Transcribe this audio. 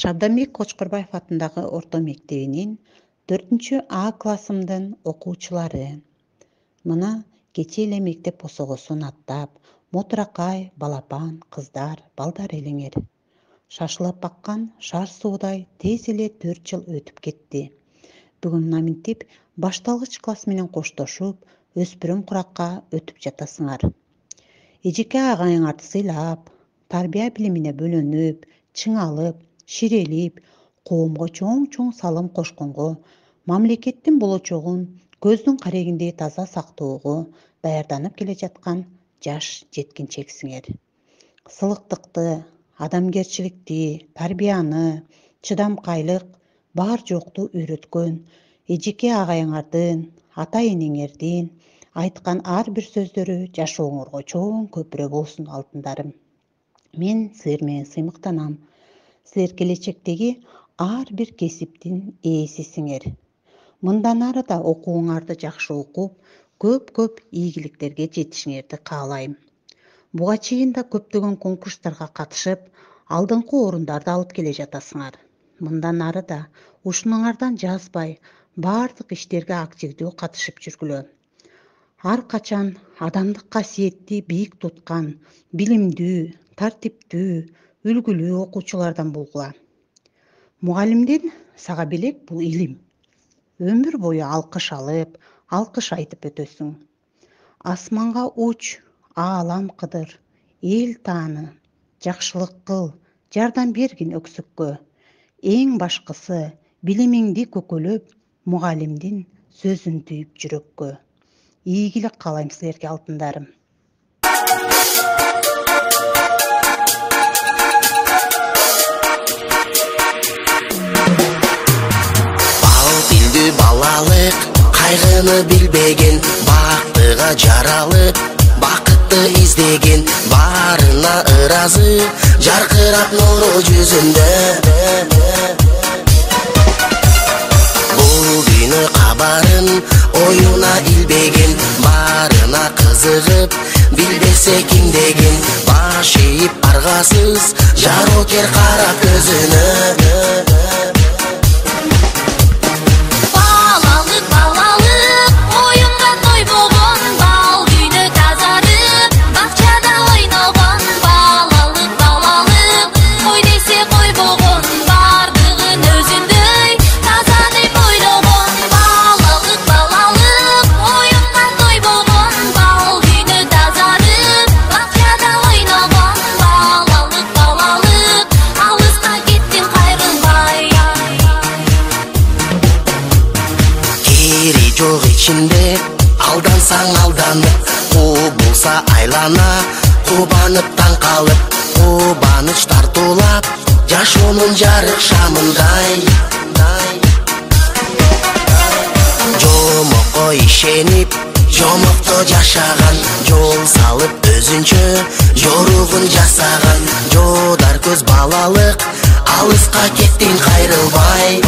Шабданбек Кочкорбаев атындагы орто мектебинин 4А классымдын окуучулары. Мына кече эле мектеп посогосун аттап, мотуракай, балапан, кыздар, балдар элеңер. Шашылып баккан шар суудай тез эле 4 жыл өтүп кетти. Бүгүн наминтип башталгыч класс менен коштошуп, өспүрүм куракка өтүп жатасыңар. Эжеке агайыңарды сыйлап, тарбия билимине бөлөнүп, чыңалып, ширелип, коомго чоң салым кошконго, мамлекеттин болочогун көздүн карегиндей таза сактоого даярданып келе жаткан жаш жеткинчексиңер. Сылыктыкты, адамгерчиликти, тарбияны, чыдамкайлык бар жокту үйрөткөн эжеке агайыңардын, ата энеңердин айткан ар бир сөздөрү жашооңорго чоң көпүрө болсун алтындарым. Мен силер менен сыймыктанам. Силер келечектеги ар бир кесиптин ээсисиңер. Мындан ары да окууңарды жакшы окуп, көп ийгиликтерге жетишиңерди каалайм. Буга чейин да көптөгөн конкурстарга катышып, алдыңкы орундарды алып келе жатасыңар. Мындан ары да ушунуңардан жазбай, бардык иштерге активдүү катышып жүргүлө. Ар качан адамдык касиетти бийик туткан, билимдүү, тартиптүү, үлгүлүү окуучулардан болгула. Мугалимдин сага белек бул илим. Өмүр бою алкыш алып, алкыш айтып өтөсүң. Асманга уч, аалам кыдыр, эл тааны, жакшылык кыл, жардам бергин өксүккө. Эң башкысы, билимиңди көкөлөп, мугалимдин сөзүн түйүп жүрөккө. Ийгилик каалайм силерге алтындарым. Балалык кайгыны билбеген, бактыга жаралып, бакытты издеген, барына ыразы, жаркырап нуру жүзүндө. Бул дүйнө кабарын оюна илбеген, барына кызыгып, билбесе ким деген, баш ийип аргасыз, жарокер кара көзүнө. Жок ичинде алдансаң алданып, болса айлана, кубанып таң калып, кубаныч тартуулап, жашоонун жарык шамындай. Жомокко ишенип, жомокто жашаган, жол салып өзүнчө жоругун жасаган, жодар көз балалык, алыска кеттиң кайрылбай.